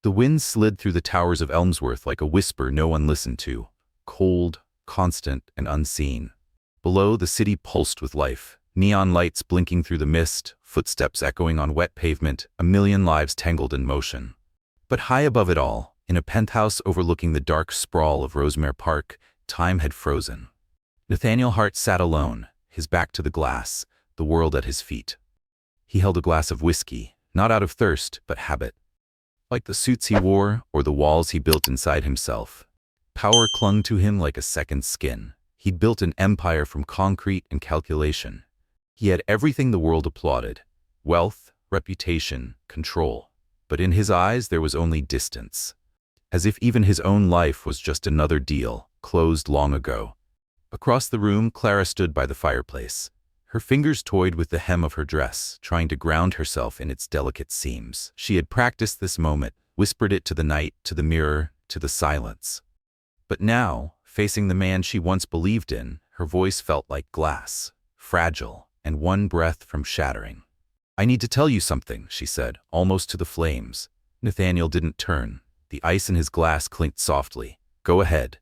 The wind slid through the towers of Elmsworth like a whisper no one listened to, cold, constant, and unseen. Below, the city pulsed with life, neon lights blinking through the mist, footsteps echoing on wet pavement, a million lives tangled in motion. But high above it all, in a penthouse overlooking the dark sprawl of Rosemere Park, time had frozen. Nathaniel Hart sat alone, his back to the glass, the world at his feet. He held a glass of whiskey, not out of thirst, but habit. Like the suits he wore, or the walls he built inside himself, power clung to him like a second skin. He'd built an empire from concrete and calculation. He had everything the world applauded: wealth, reputation, control. But in his eyes there was only distance. As if even his own life was just another deal, closed long ago. Across the room, Clara stood by the fireplace. Her fingers toyed with the hem of her dress, trying to ground herself in its delicate seams. She had practiced this moment, whispered it to the night, to the mirror, to the silence. But now, facing the man she once believed in, her voice felt like glass, fragile, and one breath from shattering. "I need to tell you something," she said, almost to the flames. Nathaniel didn't turn. The ice in his glass clinked softly. "Go ahead."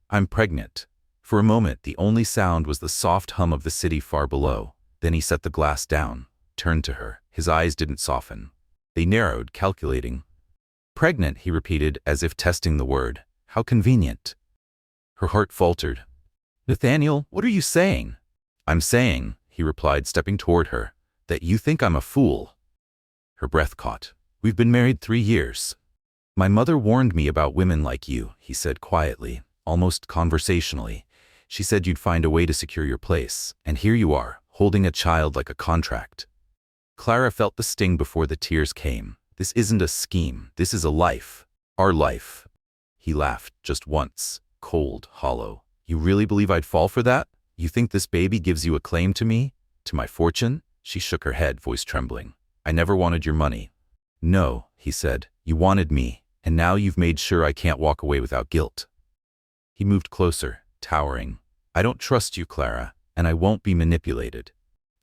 "I'm pregnant." For a moment, the only sound was the soft hum of the city far below. Then he set the glass down, turned to her. His eyes didn't soften. They narrowed, calculating. "Pregnant," he repeated, as if testing the word. "How convenient." Her heart faltered. "Nathaniel, what are you saying?" "I'm saying," he replied, stepping toward her, "that you think I'm a fool." Her breath caught. "We've been married 3 years. My mother warned me about women like you," he said quietly, almost conversationally. "She said you'd find a way to secure your place, and here you are, holding a child like a contract." Clara felt the sting before the tears came. "This isn't a scheme. This is a life. Our life." He laughed, just once, cold, hollow. "You really believe I'd fall for that? You think this baby gives you a claim to me? To my fortune?" She shook her head, voice trembling. "I never wanted your money." "No," he said. "You wanted me, and now you've made sure I can't walk away without guilt." He moved closer, towering. "I don't trust you, Clara, and I won't be manipulated."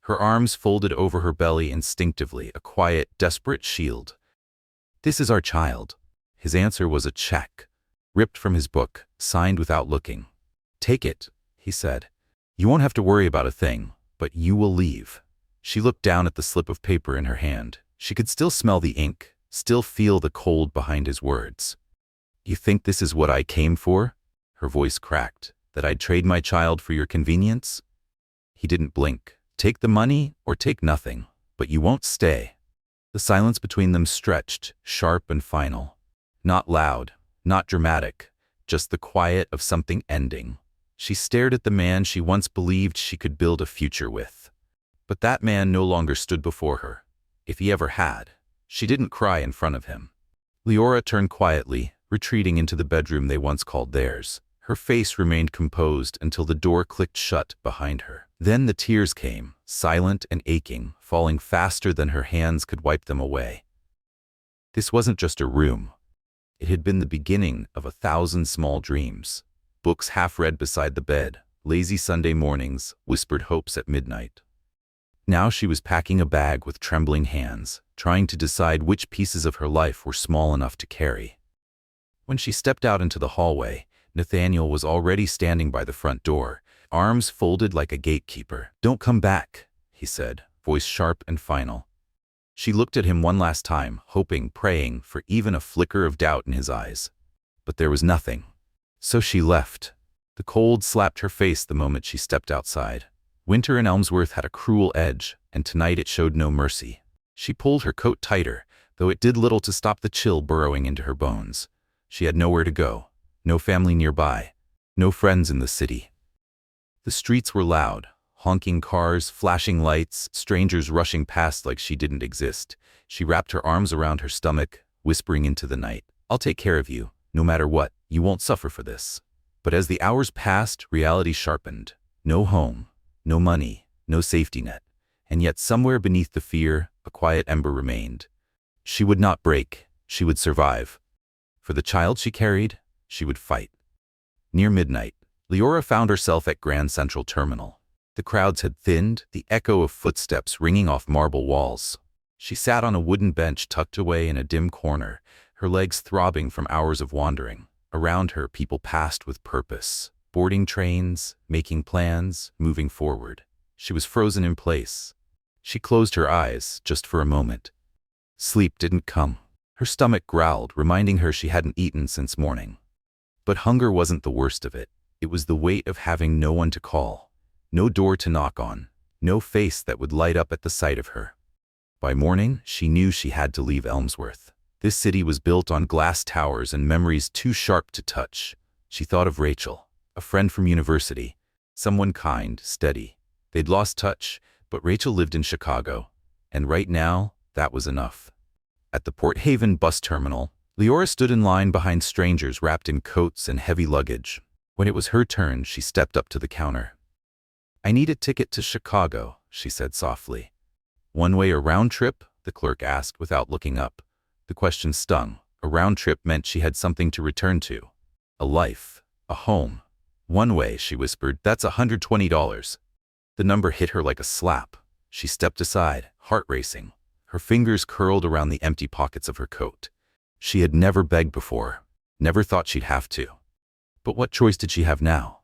Her arms folded over her belly instinctively, a quiet, desperate shield. "This is our child." His answer was a check, ripped from his book, signed without looking. "Take it," he said. "You won't have to worry about a thing, but you will leave." She looked down at the slip of paper in her hand. She could still smell the ink, still feel the cold behind his words. "You think this is what I came for?" Her voice cracked. "That I'd trade my child for your convenience?" He didn't blink. "Take the money or take nothing, but you won't stay." The silence between them stretched, sharp and final. Not loud, not dramatic, just the quiet of something ending. She stared at the man she once believed she could build a future with. But that man no longer stood before her. If he ever had. She didn't cry in front of him. Liora turned quietly, retreating into the bedroom they once called theirs. Her face remained composed until the door clicked shut behind her. Then the tears came, silent and aching, falling faster than her hands could wipe them away. This wasn't just a room. It had been the beginning of 1,000 small dreams. Books half read beside the bed, lazy Sunday mornings, whispered hopes at midnight. Now she was packing a bag with trembling hands, trying to decide which pieces of her life were small enough to carry. When she stepped out into the hallway, Nathaniel was already standing by the front door, arms folded like a gatekeeper. "Don't come back," he said, voice sharp and final. She looked at him one last time, hoping, praying for even a flicker of doubt in his eyes. But there was nothing. So she left. The cold slapped her face the moment she stepped outside. Winter in Elmsworth had a cruel edge, and tonight it showed no mercy. She pulled her coat tighter, though it did little to stop the chill burrowing into her bones. She had nowhere to go. No family nearby, no friends in the city. The streets were loud, honking cars, flashing lights, strangers rushing past like she didn't exist. She wrapped her arms around her stomach, whispering into the night, "I'll take care of you, no matter what, you won't suffer for this." But as the hours passed, reality sharpened. No home, no money, no safety net. And yet somewhere beneath the fear, a quiet ember remained. She would not break, she would survive. For the child she carried, she would fight. Near midnight, Liora found herself at Grand Central Terminal. The crowds had thinned, the echo of footsteps ringing off marble walls. She sat on a wooden bench tucked away in a dim corner, her legs throbbing from hours of wandering. Around her, people passed with purpose, boarding trains, making plans, moving forward. She was frozen in place. She closed her eyes, just for a moment. Sleep didn't come. Her stomach growled, reminding her she hadn't eaten since morning. But hunger wasn't the worst of it. It was the weight of having no one to call, no door to knock on, no face that would light up at the sight of her. By morning, she knew she had to leave Elmsworth. This city was built on glass towers and memories too sharp to touch. She thought of Rachel, a friend from university, someone kind, steady. They'd lost touch, but Rachel lived in Chicago, and right now, that was enough. At the Port Haven bus terminal, Liora stood in line behind strangers wrapped in coats and heavy luggage. When it was her turn, she stepped up to the counter. "I need a ticket to Chicago," she said softly. "One way or round trip?" the clerk asked without looking up. The question stung. A round trip meant she had something to return to. A life. A home. "One way," she whispered. "That's $120. The number hit her like a slap. She stepped aside, heart racing. Her fingers curled around the empty pockets of her coat. She had never begged before, never thought she'd have to. But what choice did she have now?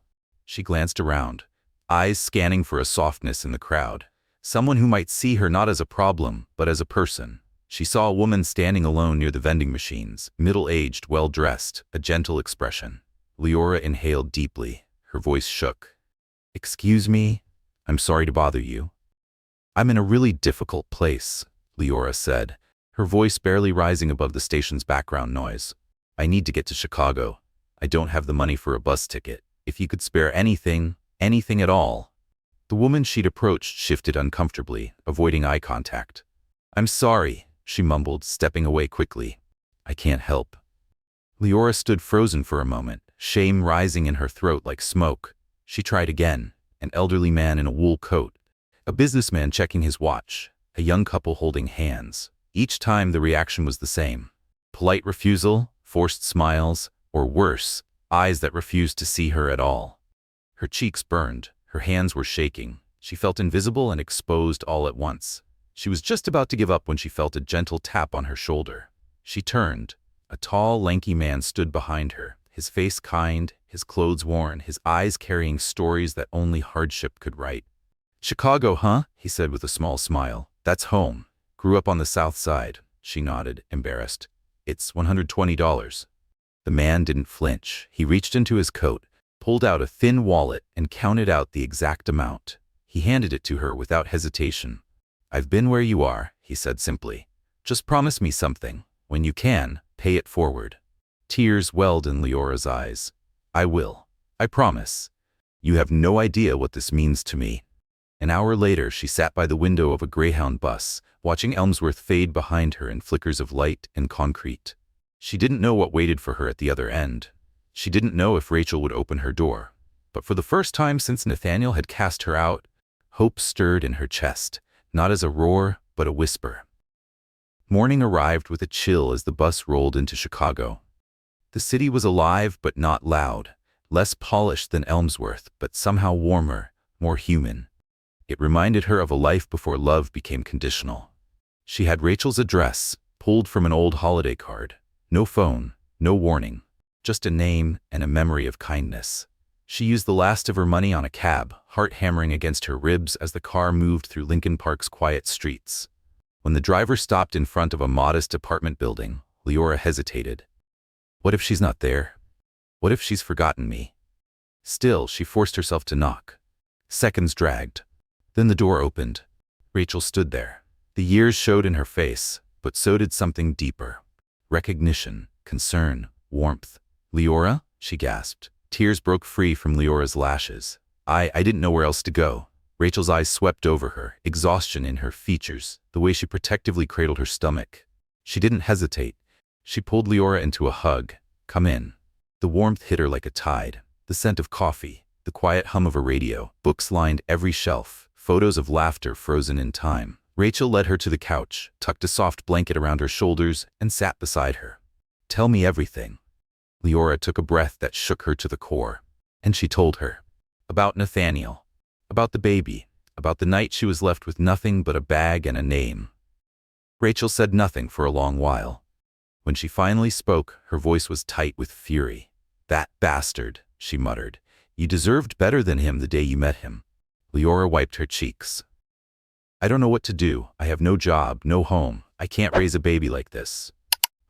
She glanced around, eyes scanning for a softness in the crowd. Someone who might see her not as a problem, but as a person. She saw a woman standing alone near the vending machines, middle-aged, well-dressed, a gentle expression. Liora inhaled deeply. Her voice shook. "Excuse me? I'm sorry to bother you." "I'm in a really difficult place," Liora said, her voice barely rising above the station's background noise. "I need to get to Chicago. I don't have the money for a bus ticket. If you could spare anything, anything at all." The woman she'd approached shifted uncomfortably, avoiding eye contact. "I'm sorry," she mumbled, stepping away quickly. "I can't help." Liora stood frozen for a moment, shame rising in her throat like smoke. She tried again. An elderly man in a wool coat, a businessman checking his watch, a young couple holding hands. Each time the reaction was the same. Polite refusal, forced smiles, or worse, eyes that refused to see her at all. Her cheeks burned, her hands were shaking. She felt invisible and exposed all at once. She was just about to give up when she felt a gentle tap on her shoulder. She turned. A tall, lanky man stood behind her, his face kind, his clothes worn, his eyes carrying stories that only hardship could write. "Chicago, huh?" he said with a small smile. "That's home. Grew up on the South Side." She nodded, embarrassed. "It's $120. The man didn't flinch. He reached into his coat, pulled out a thin wallet, and counted out the exact amount. He handed it to her without hesitation. "I've been where you are," he said simply. "Just promise me something. When you can, pay it forward." Tears welled in Liora's eyes. "I will. I promise. You have no idea what this means to me." An hour later, she sat by the window of a Greyhound bus, watching Elmsworth fade behind her in flickers of light and concrete. She didn't know what waited for her at the other end. She didn't know if Rachel would open her door. But for the first time since Nathaniel had cast her out, hope stirred in her chest, not as a roar, but a whisper. Morning arrived with a chill as the bus rolled into Chicago. The city was alive but not loud, less polished than Elmsworth, but somehow warmer, more human. It reminded her of a life before love became conditional. She had Rachel's address, pulled from an old holiday card. No phone, no warning, just a name and a memory of kindness. She used the last of her money on a cab, heart hammering against her ribs as the car moved through Lincoln Park's quiet streets. When the driver stopped in front of a modest apartment building, Liora hesitated. What if she's not there? What if she's forgotten me? Still, she forced herself to knock. Seconds dragged. Then the door opened. Rachel stood there. The years showed in her face, but so did something deeper. Recognition, concern, warmth. "Liora?" she gasped. Tears broke free from Liora's lashes. I didn't know where else to go." Rachel's eyes swept over her, exhaustion in her features, the way she protectively cradled her stomach. She didn't hesitate. She pulled Liora into a hug. "Come in." The warmth hit her like a tide. The scent of coffee, the quiet hum of a radio, books lined every shelf, photos of laughter frozen in time. Rachel led her to the couch, tucked a soft blanket around her shoulders, and sat beside her. "Tell me everything." Liora took a breath that shook her to the core. And she told her. About Nathaniel. About the baby. About the night she was left with nothing but a bag and a name. Rachel said nothing for a long while. When she finally spoke, her voice was tight with fury. "That bastard," she muttered. "You deserved better than him the day you met him." Liora wiped her cheeks. "I don't know what to do. I have no job, no home. I can't raise a baby like this."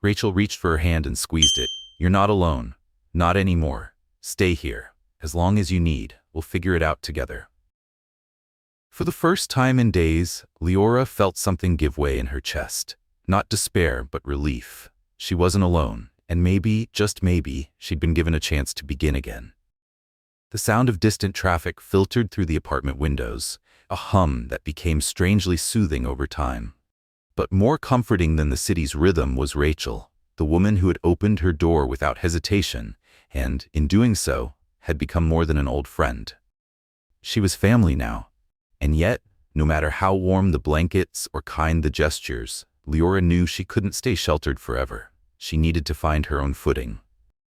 Rachel reached for her hand and squeezed it. "You're not alone. Not anymore. Stay here. As long as you need. We'll figure it out together." For the first time in days, Liora felt something give way in her chest. Not despair, but relief. She wasn't alone, and maybe, just maybe, she'd been given a chance to begin again. The sound of distant traffic filtered through the apartment windows, a hum that became strangely soothing over time. But more comforting than the city's rhythm was Rachel, the woman who had opened her door without hesitation, and, in doing so, had become more than an old friend. She was family now. And yet, no matter how warm the blankets or kind the gestures, Liora knew she couldn't stay sheltered forever. She needed to find her own footing.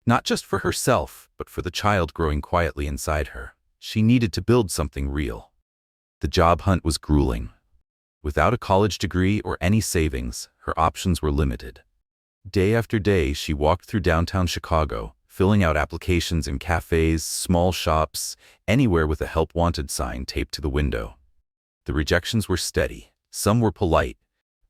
Not just for herself, but for the child growing quietly inside her. She needed to build something real. The job hunt was grueling. Without a college degree or any savings, her options were limited. Day after day, she walked through downtown Chicago, filling out applications in cafes, small shops, anywhere with a help wanted sign taped to the window. The rejections were steady. Some were polite.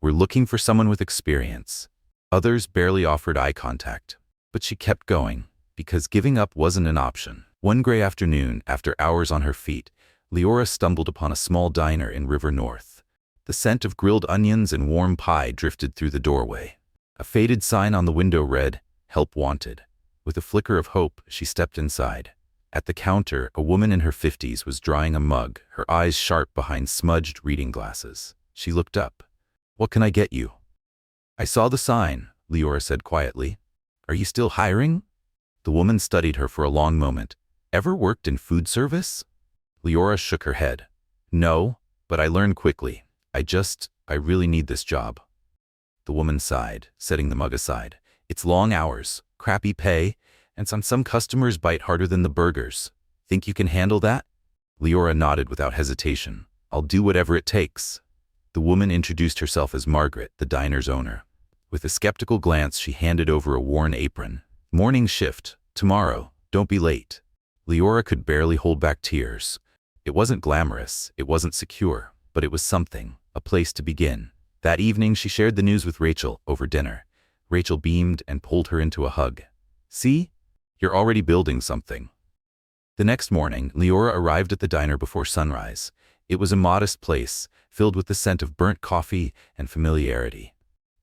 "We're looking for someone with experience." Others barely offered eye contact. But she kept going, because giving up wasn't an option. One gray afternoon, after hours on her feet, Liora stumbled upon a small diner in River North. The scent of grilled onions and warm pie drifted through the doorway. A faded sign on the window read, "Help Wanted." With a flicker of hope, she stepped inside. At the counter, a woman in her 50s was drying a mug, her eyes sharp behind smudged reading glasses. She looked up. "What can I get you?" "I saw the sign," Liora said quietly. "Are you still hiring?" The woman studied her for a long moment. "Ever worked in food service?" Liora shook her head. "No, but I learned quickly. I really need this job." The woman sighed, setting the mug aside. "It's long hours, crappy pay, and some customers bite harder than the burgers. Think you can handle that?" Liora nodded without hesitation. "I'll do whatever it takes." The woman introduced herself as Margaret, the diner's owner. With a skeptical glance, she handed over a worn apron. "Morning shift. Tomorrow. Don't be late." Liora could barely hold back tears. It wasn't glamorous, it wasn't secure, but it was something, a place to begin. That evening, she shared the news with Rachel over dinner. Rachel beamed and pulled her into a hug. "See? You're already building something." The next morning, Liora arrived at the diner before sunrise. It was a modest place, filled with the scent of burnt coffee and familiarity.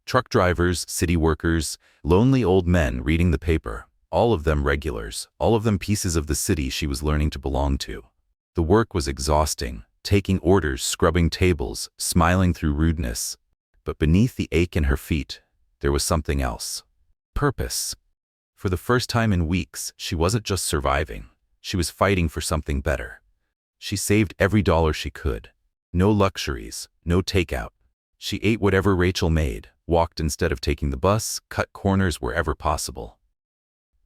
Truck drivers, city workers, lonely old men reading the paper, all of them regulars, all of them pieces of the city she was learning to belong to. The work was exhausting, taking orders, scrubbing tables, smiling through rudeness. But beneath the ache in her feet, there was something else. Purpose. For the first time in weeks, she wasn't just surviving. She was fighting for something better. She saved every dollar she could. No luxuries, no takeout. She ate whatever Rachel made, walked instead of taking the bus, cut corners wherever possible.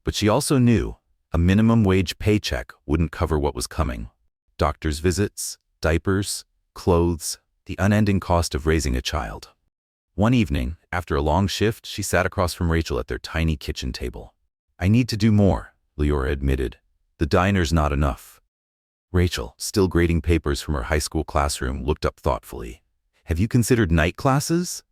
But she also knew a minimum wage paycheck wouldn't cover what was coming. Doctor's visits, diapers, clothes, the unending cost of raising a child. One evening, after a long shift, she sat across from Rachel at their tiny kitchen table. "I need to do more," Liora admitted. "The diner's not enough." Rachel, still grading papers from her high school classroom, looked up thoughtfully. "Have you considered night classes?"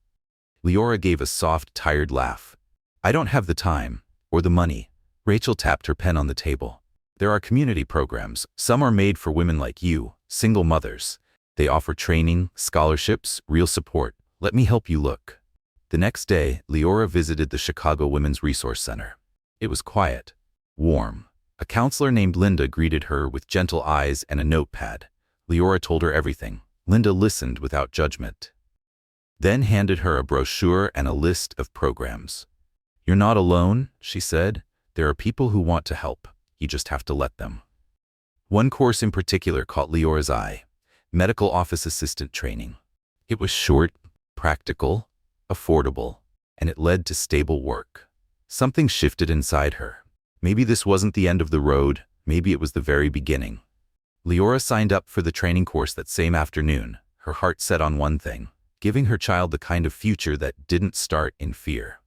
Liora gave a soft, tired laugh. "I don't have the time, or the money." Rachel tapped her pen on the table. "There are community programs. Some are made for women like you, single mothers. They offer training, scholarships, real support. Let me help you look." The next day, Liora visited the Chicago Women's Resource Center. It was quiet, warm. A counselor named Linda greeted her with gentle eyes and a notepad. Liora told her everything. Linda listened without judgment, then handed her a brochure and a list of programs. "You're not alone," she said. "There are people who want to help. You just have to let them." One course in particular caught Liora's eye: medical office assistant training. It was short, practical, affordable, and it led to stable work. Something shifted inside her. Maybe this wasn't the end of the road, maybe it was the very beginning. Liora signed up for the training course that same afternoon, her heart set on one thing: giving her child the kind of future that didn't start in fear.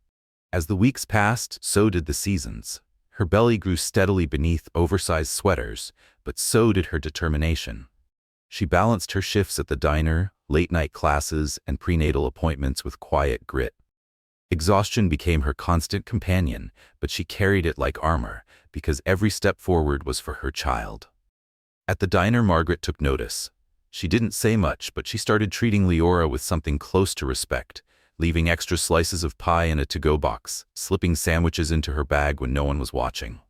As the weeks passed, so did the seasons. Her belly grew steadily beneath oversized sweaters, but so did her determination. She balanced her shifts at the diner, late-night classes, and prenatal appointments with quiet grit. Exhaustion became her constant companion, but she carried it like armor, because every step forward was for her child. At the diner, Margaret took notice. She didn't say much, but she started treating Liora with something close to respect, leaving extra slices of pie in a to-go box, slipping sandwiches into her bag when no one was watching.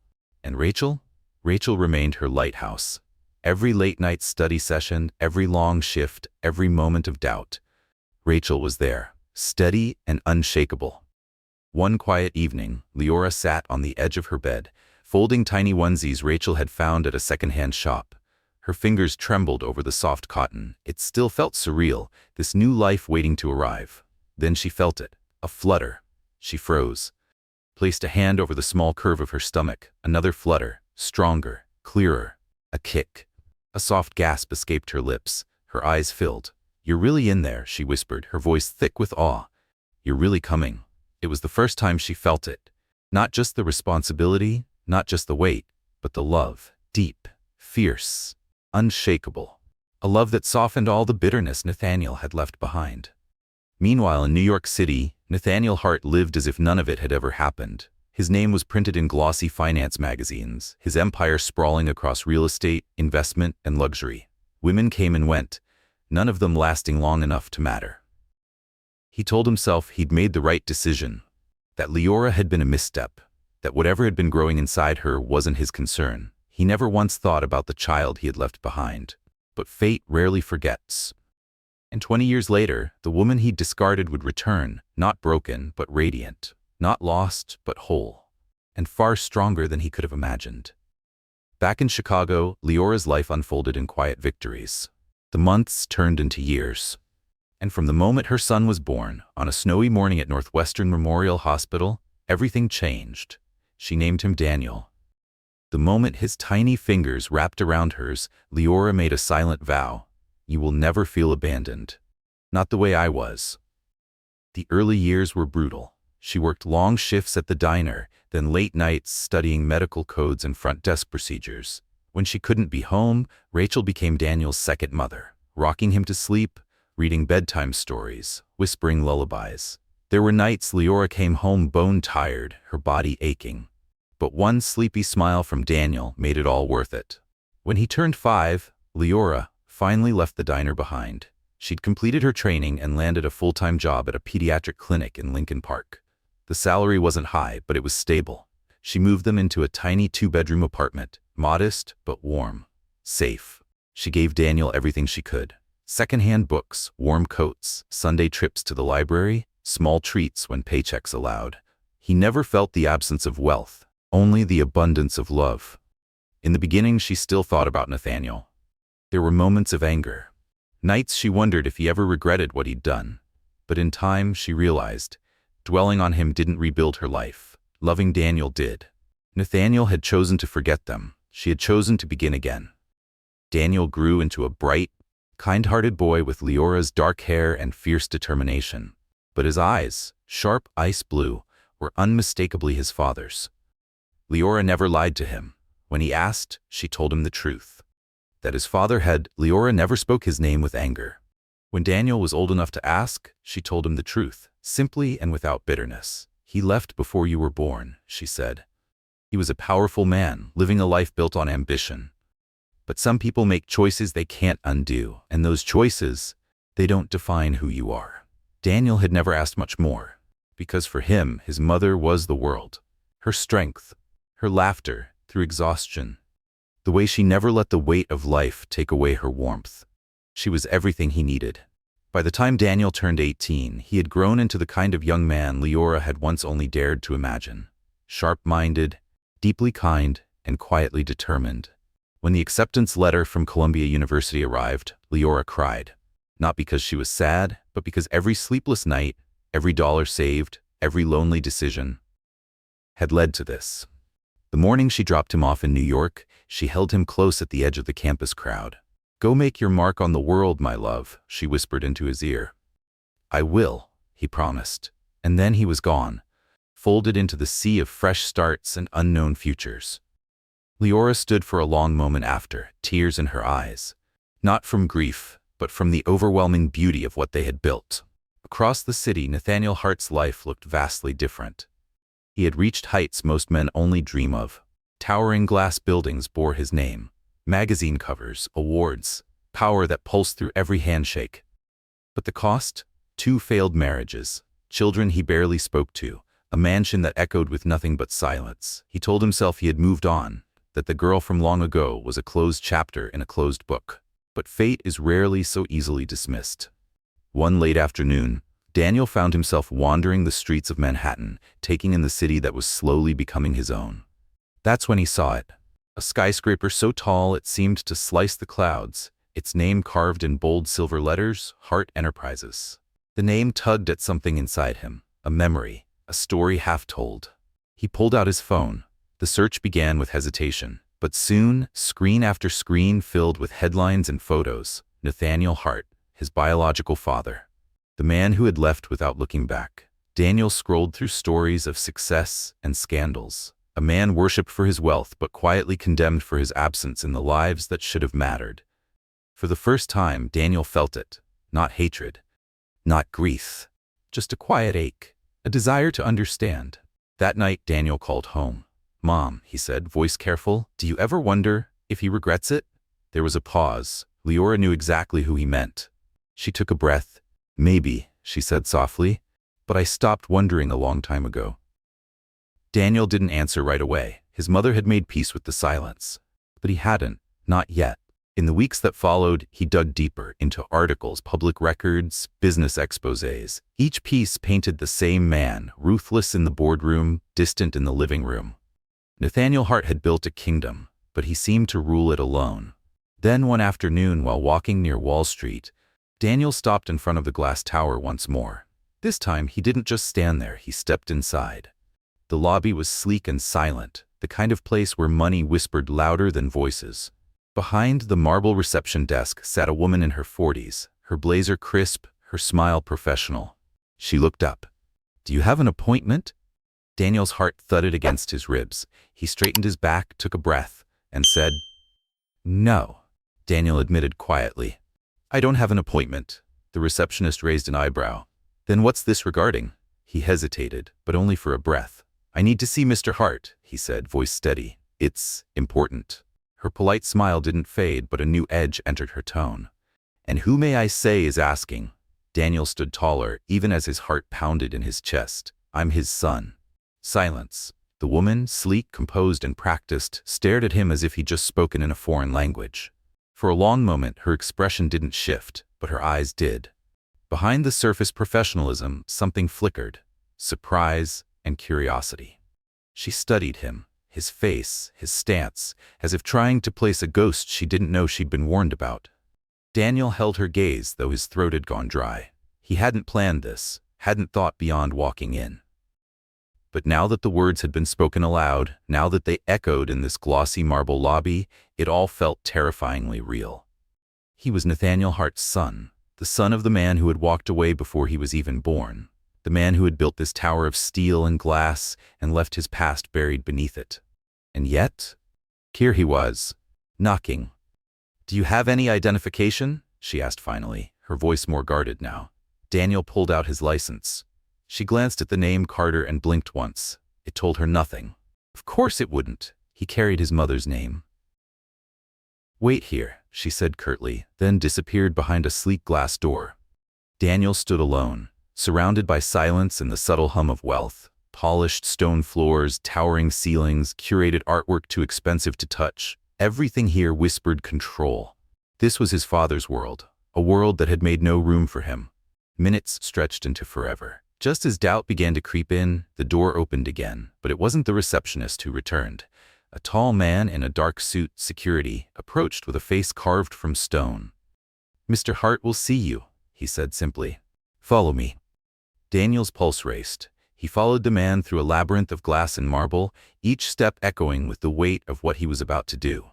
And Rachel? Rachel remained her lighthouse. Every late-night study session, every long shift, every moment of doubt, Rachel was there, steady and unshakable. One quiet evening, Liora sat on the edge of her bed, folding tiny onesies Rachel had found at a second-hand shop. Her fingers trembled over the soft cotton. It still felt surreal, this new life waiting to arrive. Then she felt it, a flutter. She froze, placed a hand over the small curve of her stomach. Another flutter, stronger, clearer. A kick. A soft gasp escaped her lips. Her eyes filled. "You're really in there," she whispered, her voice thick with awe. "You're really coming." It was the first time she felt it. Not just the responsibility, not just the weight, but the love. Deep, fierce, unshakable. A love that softened all the bitterness Nathaniel had left behind. Meanwhile, in New York City, Nathaniel Hart lived as if none of it had ever happened. His name was printed in glossy finance magazines, his empire sprawling across real estate, investment, and luxury. Women came and went, none of them lasting long enough to matter. He told himself he'd made the right decision, that Liora had been a misstep, that whatever had been growing inside her wasn't his concern. He never once thought about the child he had left behind. But fate rarely forgets. And 20 years later, the woman he'd discarded would return, not broken, but radiant, not lost, but whole, and far stronger than he could have imagined. Back in Chicago, Liora's life unfolded in quiet victories. The months turned into years. And from the moment her son was born, on a snowy morning at Northwestern Memorial Hospital, everything changed. She named him Daniel. The moment his tiny fingers wrapped around hers, Liora made a silent vow. "You will never feel abandoned. Not the way I was." The early years were brutal. She worked long shifts at the diner, then late nights studying medical codes and front desk procedures. When she couldn't be home, Rachel became Daniel's second mother, rocking him to sleep, reading bedtime stories, whispering lullabies. There were nights Liora came home bone-tired, her body aching. But one sleepy smile from Daniel made it all worth it. When he turned 5, Liora finally left the diner behind. She'd completed her training and landed a full-time job at a pediatric clinic in Lincoln Park. The salary wasn't high, but it was stable. She moved them into a tiny 2-bedroom apartment, modest but warm, safe. She gave Daniel everything she could. Second-hand books, warm coats, Sunday trips to the library, small treats when paychecks allowed. He never felt the absence of wealth, only the abundance of love. In the beginning, she still thought about Nathaniel. There were moments of anger. Nights she wondered if he ever regretted what he'd done. But in time, she realized, dwelling on him didn't rebuild her life. Loving Daniel did. Nathaniel had chosen to forget them. She had chosen to begin again. Daniel grew into a bright, kind-hearted boy with Liora's dark hair and fierce determination. But his eyes, sharp ice blue, were unmistakably his father's. Liora never lied to him. When he asked, she told him the truth. That his father had, Liora never spoke his name with anger. When Daniel was old enough to ask, she told him the truth, simply and without bitterness. "He left before you were born," she said. He was a powerful man, living a life built on ambition. But some people make choices they can't undo, and those choices, they don't define who you are. Daniel had never asked much more, because for him, his mother was the world. Her strength, her laughter through exhaustion, the way she never let the weight of life take away her warmth. She was everything he needed. By the time Daniel turned 18, he had grown into the kind of young man Liora had once only dared to imagine. Sharp-minded, deeply kind, and quietly determined. When the acceptance letter from Columbia University arrived, Liora cried. Not because she was sad, but because every sleepless night, every dollar saved, every lonely decision had led to this. The morning she dropped him off in New York, she held him close at the edge of the campus crowd. "Go make your mark on the world, my love," she whispered into his ear. "I will," he promised. And then he was gone. folded into the sea of fresh starts and unknown futures. Liora stood for a long moment after, tears in her eyes. Not from grief, but from the overwhelming beauty of what they had built. Across the city, Nathaniel Hart's life looked vastly different. He had reached heights most men only dream of. Towering glass buildings bore his name. Magazine covers, awards, power that pulsed through every handshake. But the cost? 2 failed marriages, children he barely spoke to, a mansion that echoed with nothing but silence. He told himself he had moved on, that the girl from long ago was a closed chapter in a closed book. But fate is rarely so easily dismissed. One late afternoon, Daniel found himself wandering the streets of Manhattan, taking in the city that was slowly becoming his own. That's when he saw it. A skyscraper so tall it seemed to slice the clouds, its name carved in bold silver letters, Hart Enterprises. The name tugged at something inside him, a memory, a story half told. He pulled out his phone. The search began with hesitation, but soon, screen after screen filled with headlines and photos. Nathaniel Hart, his biological father. The man who had left without looking back. Daniel scrolled through stories of success and scandals. A man worshipped for his wealth but quietly condemned for his absence in the lives that should have mattered. For the first time, Daniel felt it. Not hatred. Not grief. Just a quiet ache. A desire to understand. That night, Daniel called home. "Mom," he said, voice careful, "do you ever wonder if he regrets it?" There was a pause. Liora knew exactly who he meant. She took a breath. "Maybe," she said softly, "but I stopped wondering a long time ago." Daniel didn't answer right away. His mother had made peace with the silence. But he hadn't. Not yet. In the weeks that followed, he dug deeper into articles, public records, business exposés. Each piece painted the same man, ruthless in the boardroom, distant in the living room. Nathaniel Hart had built a kingdom, but he seemed to rule it alone. Then one afternoon, while walking near Wall Street, Daniel stopped in front of the glass tower once more. This time, he didn't just stand there, he stepped inside. The lobby was sleek and silent, the kind of place where money whispered louder than voices. Behind the marble reception desk sat a woman in her 40s, her blazer crisp, her smile professional. She looked up. "Do you have an appointment?" Daniel's heart thudded against his ribs. He straightened his back, took a breath, and said, "No." Daniel admitted quietly, "I don't have an appointment." The receptionist raised an eyebrow. "Then what's this regarding?" He hesitated, but only for a breath. "I need to see Mr. Hart," he said, voice steady. "It's important." Her polite smile didn't fade, but a new edge entered her tone. "And who may I say is asking?" Daniel stood taller, even as his heart pounded in his chest. "I'm his son." Silence. The woman, sleek, composed, and practiced, stared at him as if he'd just spoken in a foreign language. For a long moment, her expression didn't shift, but her eyes did. Behind the surface professionalism, something flickered. Surprise and curiosity. She studied him, his face, his stance, as if trying to place a ghost she didn't know she'd been warned about. Daniel held her gaze, though his throat had gone dry. He hadn't planned this, hadn't thought beyond walking in. But now that the words had been spoken aloud, now that they echoed in this glossy marble lobby, it all felt terrifyingly real. He was Nathaniel Hart's son, the son of the man who had walked away before he was even born, the man who had built this tower of steel and glass and left his past buried beneath it. And yet, here he was, knocking. "Do you have any identification?" she asked finally, her voice more guarded now. Daniel pulled out his license. She glanced at the name Carter and blinked once. It told her nothing. Of course it wouldn't. He carried his mother's name. "Wait here," she said curtly, then disappeared behind a sleek glass door. Daniel stood alone, surrounded by silence and the subtle hum of wealth. Polished stone floors, towering ceilings, curated artwork too expensive to touch. Everything here whispered control. This was his father's world, a world that had made no room for him. Minutes stretched into forever. Just as doubt began to creep in, the door opened again, but it wasn't the receptionist who returned. A tall man in a dark suit, security, approached with a face carved from stone. "Mr. Hart will see you," he said simply. "Follow me." Daniel's pulse raced. He followed the man through a labyrinth of glass and marble, each step echoing with the weight of what he was about to do.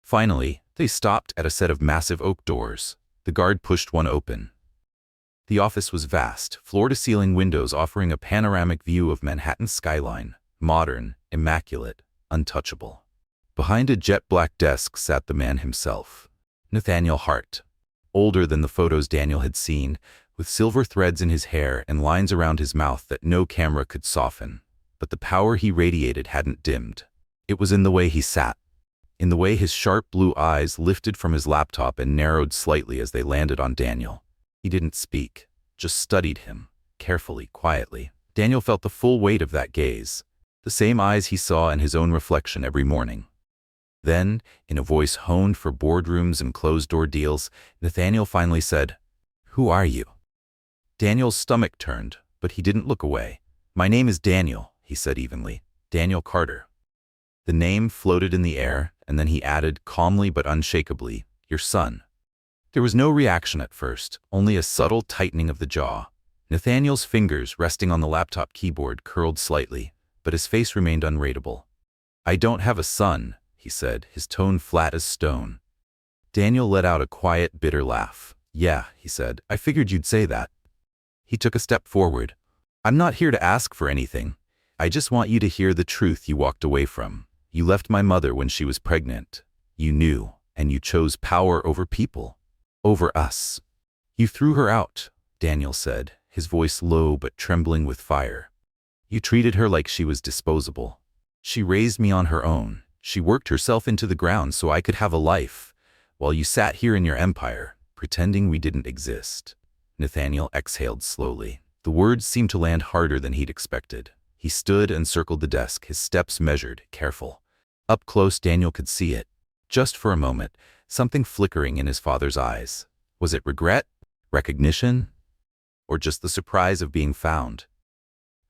Finally, they stopped at a set of massive oak doors. The guard pushed one open. The office was vast, floor-to-ceiling windows offering a panoramic view of Manhattan's skyline, modern, immaculate, untouchable. Behind a jet-black desk sat the man himself, Nathaniel Hart. Older than the photos Daniel had seen, with silver threads in his hair and lines around his mouth that no camera could soften. But the power he radiated hadn't dimmed. It was in the way he sat, in the way his sharp blue eyes lifted from his laptop and narrowed slightly as they landed on Daniel. He didn't speak, just studied him, carefully, quietly. Daniel felt the full weight of that gaze, the same eyes he saw in his own reflection every morning. Then, in a voice honed for boardrooms and closed-door deals, Nathaniel finally said, "Who are you?" Daniel's stomach turned, but he didn't look away. "My name is Daniel," he said evenly. "Daniel Carter." The name floated in the air, and then he added, calmly but unshakably, "Your son." There was no reaction at first, only a subtle tightening of the jaw. Nathaniel's fingers, resting on the laptop keyboard, curled slightly, but his face remained unreadable. "I don't have a son," he said, his tone flat as stone. Daniel let out a quiet, bitter laugh. "Yeah," he said, "I figured you'd say that." He took a step forward. "I'm not here to ask for anything. I just want you to hear the truth you walked away from. You left my mother when she was pregnant. You knew, and you chose power over people. Over us." "You threw her out," Daniel said, his voice low but trembling with fire. "You treated her like she was disposable. She raised me on her own. She worked herself into the ground so I could have a life, while you sat here in your empire, pretending we didn't exist." Nathaniel exhaled slowly. The words seemed to land harder than he'd expected. He stood and circled the desk, his steps measured, careful. Up close, Daniel could see it. Just for a moment, something flickering in his father's eyes. Was it regret? Recognition? Or just the surprise of being found?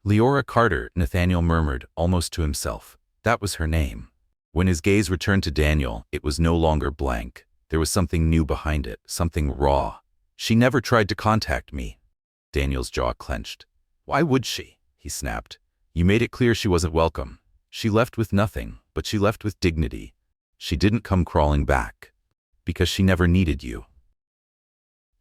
"Liora Carter," Nathaniel murmured, almost to himself. That was her name. When his gaze returned to Daniel, it was no longer blank. There was something new behind it, something raw. "She never tried to contact me." Daniel's jaw clenched. "Why would she?" he snapped. "You made it clear she wasn't welcome. She left with nothing, but she left with dignity. She didn't come crawling back. Because she never needed you."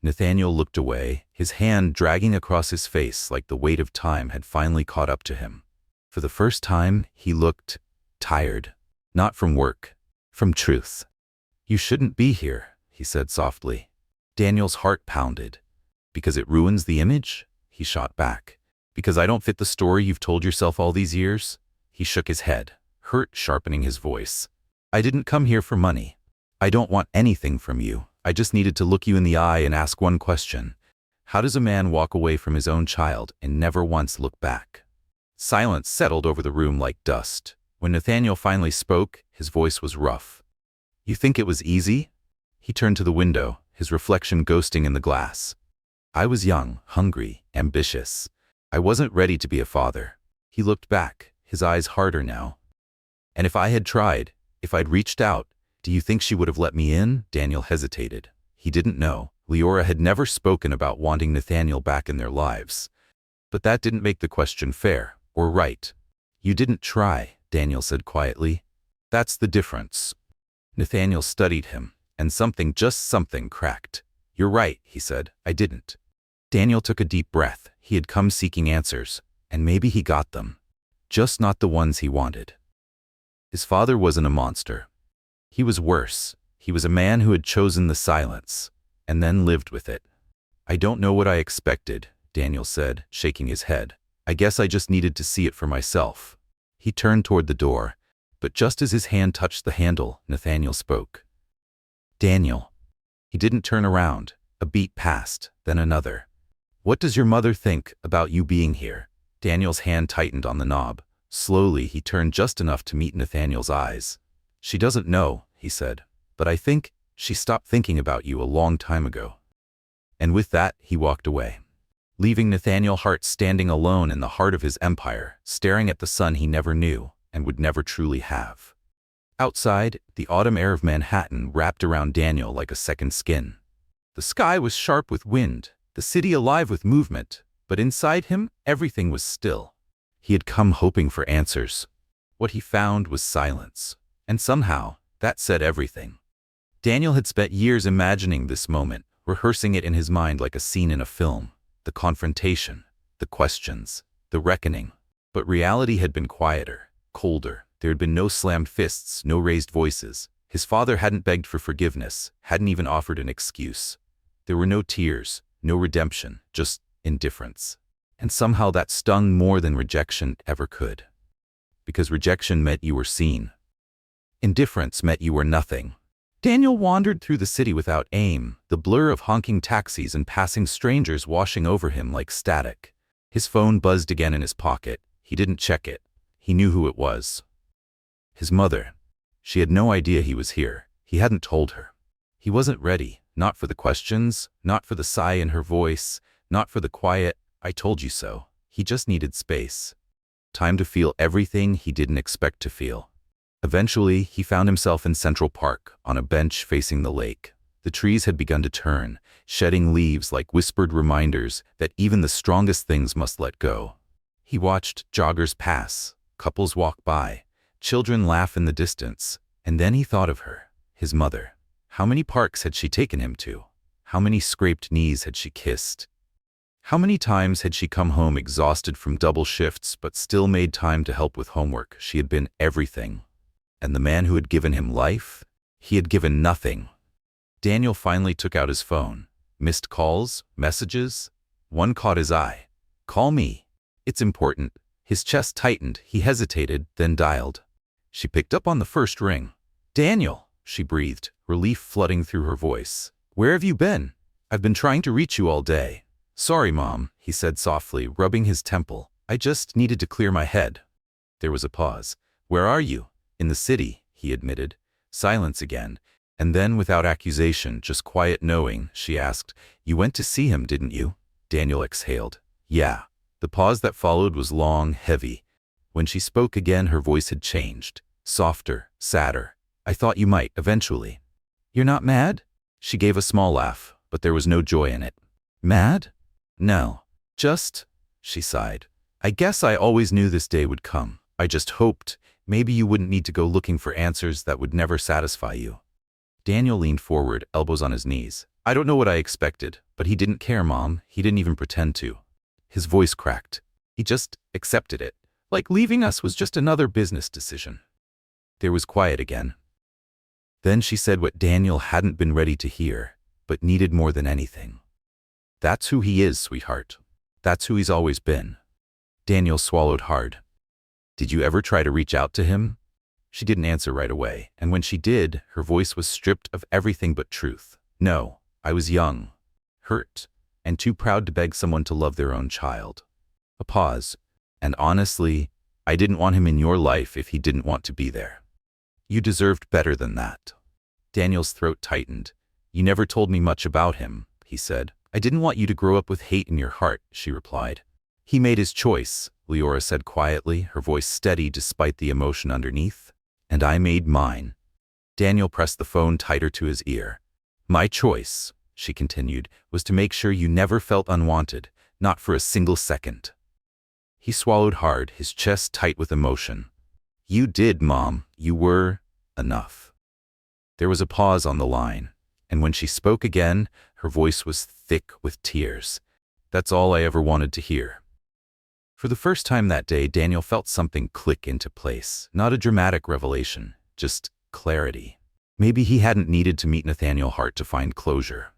Nathaniel looked away, his hand dragging across his face like the weight of time had finally caught up to him. For the first time, he looked tired. Not from work, from truth. "You shouldn't be here," he said softly. Daniel's heart pounded. "Because it ruins the image?" He shot back. "Because I don't fit the story you've told yourself all these years?" He shook his head, hurt sharpening his voice. "I didn't come here for money. I don't want anything from you. I just needed to look you in the eye and ask one question. How does a man walk away from his own child and never once look back?" Silence settled over the room like dust. When Nathaniel finally spoke, his voice was rough. "You think it was easy?" He turned to the window, his reflection ghosting in the glass. "I was young, hungry, ambitious. I wasn't ready to be a father." He looked back, his eyes harder now. "And if I had tried, if I'd reached out, do you think she would have let me in?" Daniel hesitated. He didn't know. Liora had never spoken about wanting Nathaniel back in their lives. But that didn't make the question fair, or right. "You didn't try," Daniel said quietly. "That's the difference." Nathaniel studied him, and just something cracked. "You're right," he said. "I didn't." Daniel took a deep breath. He had come seeking answers, and maybe he got them. Just not the ones he wanted. His father wasn't a monster. He was worse. He was a man who had chosen the silence, and then lived with it. "I don't know what I expected," Daniel said, shaking his head. "I guess I just needed to see it for myself." He turned toward the door, but just as his hand touched the handle, Nathaniel spoke. "Daniel." He didn't turn around. A beat passed, then another. "What does your mother think about you being here?" Daniel's hand tightened on the knob. Slowly, he turned just enough to meet Nathaniel's eyes. "She doesn't know," he said, "but I think she stopped thinking about you a long time ago." And with that, he walked away, leaving Nathaniel Hart standing alone in the heart of his empire, staring at the son he never knew and would never truly have. Outside, the autumn air of Manhattan wrapped around Daniel like a second skin. The sky was sharp with wind, the city alive with movement, but inside him, everything was still. He had come hoping for answers. What he found was silence. And somehow, that said everything. Daniel had spent years imagining this moment, rehearsing it in his mind like a scene in a film. the confrontation, the questions, the reckoning. But reality had been quieter, colder. There had been no slammed fists, no raised voices. His father hadn't begged for forgiveness, hadn't even offered an excuse. There were no tears, no redemption, just indifference. And somehow that stung more than rejection ever could. Because rejection meant you were seen. Indifference meant you were nothing. Daniel wandered through the city without aim, the blur of honking taxis and passing strangers washing over him like static. His phone buzzed again in his pocket. He didn't check it. He knew who it was. His mother. She had no idea he was here. He hadn't told her. He wasn't ready, not for the questions, not for the sigh in her voice, not for the quiet, "I told you so." He just needed space. Time to feel everything he didn't expect to feel. Eventually, he found himself in Central Park, on a bench facing the lake. The trees had begun to turn, shedding leaves like whispered reminders that even the strongest things must let go. He watched joggers pass, couples walk by, children laugh in the distance, and then he thought of her, his mother. How many parks had she taken him to? How many scraped knees had she kissed? How many times had she come home exhausted from double shifts but still made time to help with homework? She had been everything. And the man who had given him life? He had given nothing. Daniel finally took out his phone. Missed calls, messages. One caught his eye. "Call me. It's important." His chest tightened. He hesitated, then dialed. She picked up on the first ring. "Daniel," she breathed, relief flooding through her voice. "Where have you been? I've been trying to reach you all day." "Sorry, Mom," he said softly, rubbing his temple. "I just needed to clear my head." There was a pause. "Where are you?" "In the city," he admitted. Silence again, and then without accusation, just quiet knowing, she asked, "You went to see him, didn't you?" Daniel exhaled. "Yeah." The pause that followed was long, heavy. When she spoke again, her voice had changed. Softer, sadder. "I thought you might, eventually." "You're not mad?" She gave a small laugh, but there was no joy in it. "Mad? No. Just," she sighed. "I guess I always knew this day would come. I just hoped maybe you wouldn't need to go looking for answers that would never satisfy you." Daniel leaned forward, elbows on his knees. "I don't know what I expected, but he didn't care, Mom. He didn't even pretend to." His voice cracked. He just accepted it, like leaving us was just another business decision. There was quiet again. Then she said what Daniel hadn't been ready to hear, but needed more than anything. "That's who he is, sweetheart. That's who he's always been." Daniel swallowed hard. "Did you ever try to reach out to him?" She didn't answer right away, and when she did, her voice was stripped of everything but truth. "No, I was young, hurt, and too proud to beg someone to love their own child." A pause. "And honestly, I didn't want him in your life if he didn't want to be there. You deserved better than that." Daniel's throat tightened. "You never told me much about him," he said. "I didn't want you to grow up with hate in your heart," she replied. "He made his choice," Liora said quietly, her voice steady despite the emotion underneath. "And I made mine." Daniel pressed the phone tighter to his ear. "My choice," she continued, "was to make sure you never felt unwanted, not for a single second." He swallowed hard, his chest tight with emotion. "You did, Mom. You were enough." There was a pause on the line, and when she spoke again, her voice was thick with tears. "That's all I ever wanted to hear." For the first time that day, Daniel felt something click into place. Not a dramatic revelation, just clarity. Maybe he hadn't needed to meet Nathaniel Hart to find closure.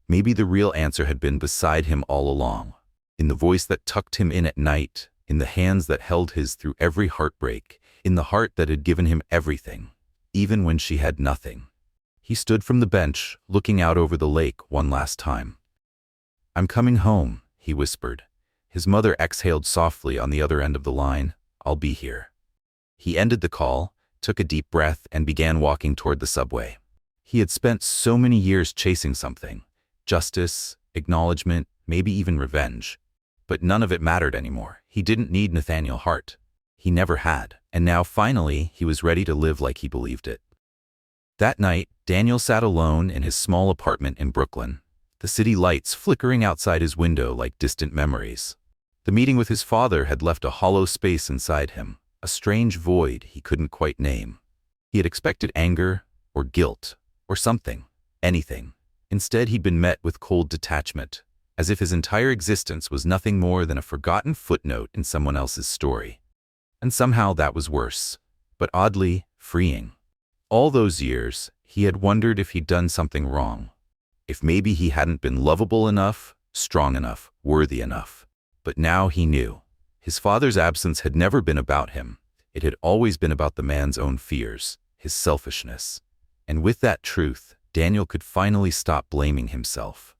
Maybe the real answer had been beside him all along, in the voice that tucked him in at night, in the hands that held his through every heartbreak, in the heart that had given him everything, even when she had nothing. He stood from the bench, looking out over the lake one last time. "I'm coming home," he whispered. His mother exhaled softly on the other end of the line. "I'll be here." He ended the call, took a deep breath, and began walking toward the subway. He had spent so many years chasing something. Justice, acknowledgement, maybe even revenge. But none of it mattered anymore. He didn't need Nathaniel Hart. He never had. And now, finally, he was ready to live like he believed it. That night, Daniel sat alone in his small apartment in Brooklyn, the city lights flickering outside his window like distant memories. The meeting with his father had left a hollow space inside him, a strange void he couldn't quite name. He had expected anger, or guilt, or something, anything. Instead, he'd been met with cold detachment, as if his entire existence was nothing more than a forgotten footnote in someone else's story. And somehow that was worse, but oddly freeing. All those years, he had wondered if he'd done something wrong. If maybe he hadn't been lovable enough, strong enough, worthy enough. But now he knew. His father's absence had never been about him. It had always been about the man's own fears, his selfishness. And with that truth, Daniel could finally stop blaming himself.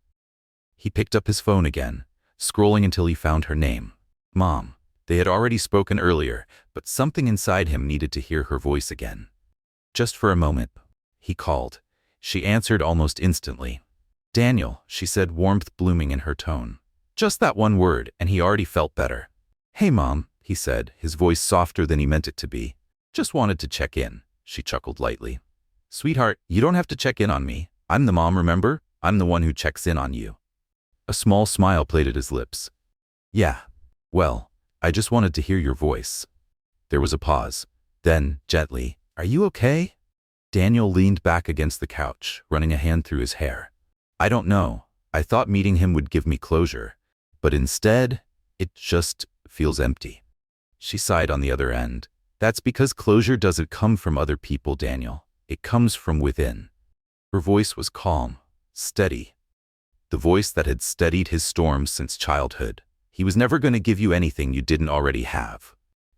He picked up his phone again, scrolling until he found her name. Mom. They had already spoken earlier, but something inside him needed to hear her voice again. Just for a moment, he called. She answered almost instantly. Daniel, she said, warmth blooming in her tone. Just that one word, and he already felt better. Hey, Mom, he said, his voice softer than he meant it to be. Just wanted to check in, she chuckled lightly. Sweetheart, you don't have to check in on me. I'm the mom, remember? I'm the one who checks in on you. A small smile played at his lips. Yeah. Well, I just wanted to hear your voice. There was a pause. Then, gently, are you okay? Daniel leaned back against the couch, running a hand through his hair. I don't know. I thought meeting him would give me closure. But instead, it just feels empty. She sighed on the other end. That's because closure doesn't come from other people, Daniel. It comes from within. Her voice was calm, steady. The voice that had steadied his storms since childhood. He was never going to give you anything you didn't already have.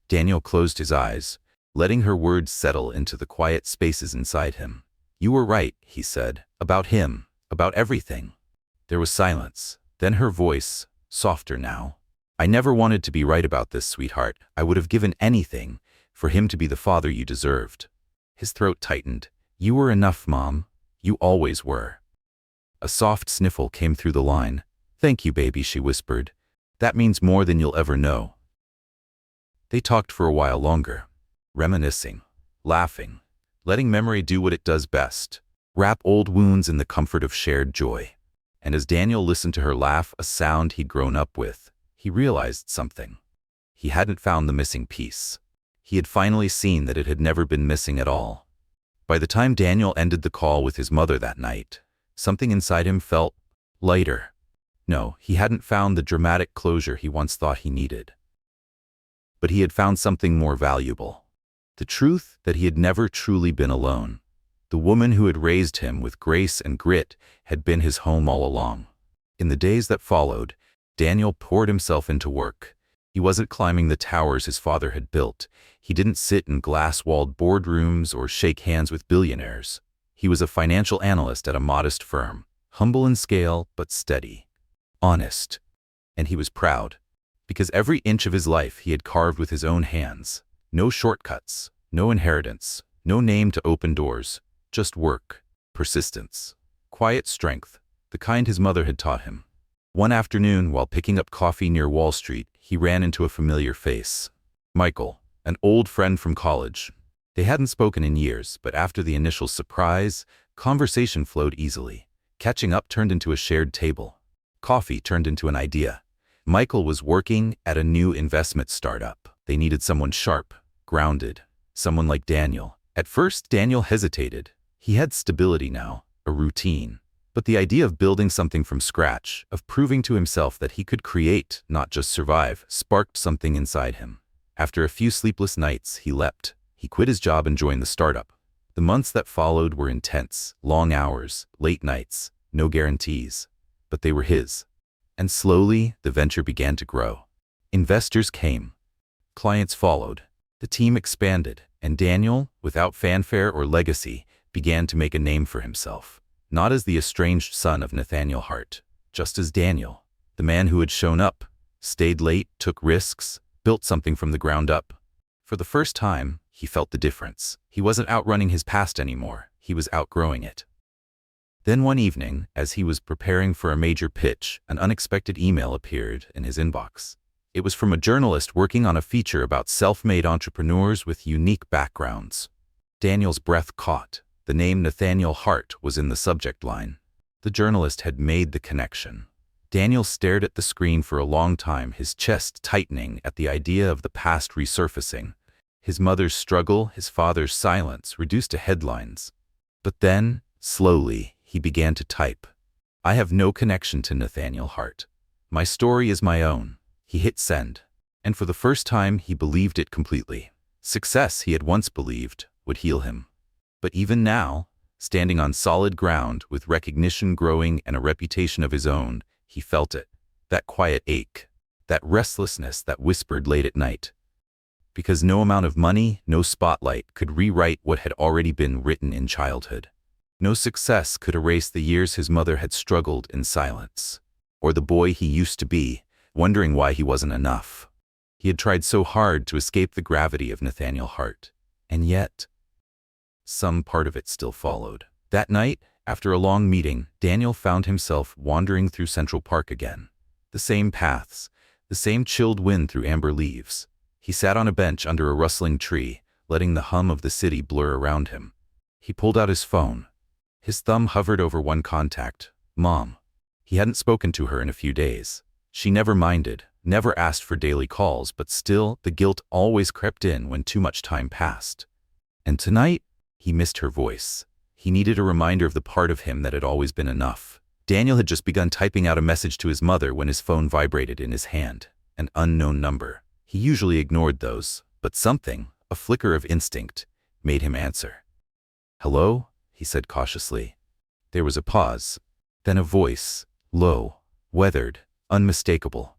Daniel closed his eyes, letting her words settle into the quiet spaces inside him. You were right, he said, about him, about everything. There was silence. Then her voice, softer now. I never wanted to be right about this, sweetheart. I would have given anything for him to be the father you deserved. His throat tightened. You were enough, Mom. You always were. A soft sniffle came through the line. Thank you, baby, she whispered. That means more than you'll ever know. They talked for a while longer, reminiscing, laughing, letting memory do what it does best, wrap old wounds in the comfort of shared joy. And as Daniel listened to her laugh, a sound he'd grown up with, he realized something. He hadn't found the missing piece. He had finally seen that it had never been missing at all. By the time Daniel ended the call with his mother that night, something inside him felt lighter. No, he hadn't found the dramatic closure he once thought he needed. But he had found something more valuable. The truth that he had never truly been alone. The woman who had raised him with grace and grit had been his home all along. In the days that followed, Daniel poured himself into work. He wasn't climbing the towers his father had built. He didn't sit in glass-walled boardrooms or shake hands with billionaires. He was a financial analyst at a modest firm, humble in scale but steady. Honest. And he was proud, because every inch of his life he had carved with his own hands. No shortcuts, no inheritance, no name to open doors, just work, persistence, quiet strength, the kind his mother had taught him. One afternoon, while picking up coffee near Wall Street, he ran into a familiar face. Michael, an old friend from college. They hadn't spoken in years, but after the initial surprise, conversation flowed easily. Catching up turned into a shared table. Coffee turned into an idea. Michael was working at a new investment startup. They needed someone sharp, grounded, someone like Daniel. At first, Daniel hesitated. He had stability now, a routine. But the idea of building something from scratch, of proving to himself that he could create, not just survive, sparked something inside him. After a few sleepless nights, he leapt. He quit his job and joined the startup. The months that followed were intense, long hours, late nights, no guarantees. But they were his. And slowly, the venture began to grow. Investors came. Clients followed. The team expanded, and Daniel, without fanfare or legacy, began to make a name for himself. Not as the estranged son of Nathaniel Hart, just as Daniel, the man who had shown up, stayed late, took risks, built something from the ground up. For the first time, he felt the difference. He wasn't outrunning his past anymore. He was outgrowing it. Then one evening, as he was preparing for a major pitch, an unexpected email appeared in his inbox. It was from a journalist working on a feature about self-made entrepreneurs with unique backgrounds. Daniel's breath caught. The name Nathaniel Hart was in the subject line. The journalist had made the connection. Daniel stared at the screen for a long time, his chest tightening at the idea of the past resurfacing. His mother's struggle, his father's silence, reduced to headlines. But then, slowly, he began to type. I have no connection to Nathaniel Hart. My story is my own. He hit send. And for the first time, he believed it completely. Success, he had once believed, would heal him. But even now, standing on solid ground with recognition growing and a reputation of his own, he felt it. That quiet ache. That restlessness that whispered late at night. Because no amount of money, no spotlight could rewrite what had already been written in childhood. No success could erase the years his mother had struggled in silence. Or the boy he used to be, wondering why he wasn't enough. He had tried so hard to escape the gravity of Nathaniel Hart. And yet, some part of it still followed. That night, after a long meeting, Daniel found himself wandering through Central Park again. The same paths, the same chilled wind through amber leaves. He sat on a bench under a rustling tree, letting the hum of the city blur around him. He pulled out his phone. His thumb hovered over one contact, Mom. He hadn't spoken to her in a few days. She never minded, never asked for daily calls, but still, the guilt always crept in when too much time passed. And tonight, he missed her voice. He needed a reminder of the part of him that had always been enough. Daniel had just begun typing out a message to his mother when his phone vibrated in his hand. An unknown number. He usually ignored those, but something, a flicker of instinct, made him answer. Hello? He said cautiously. There was a pause. Then a voice, low, weathered, unmistakable.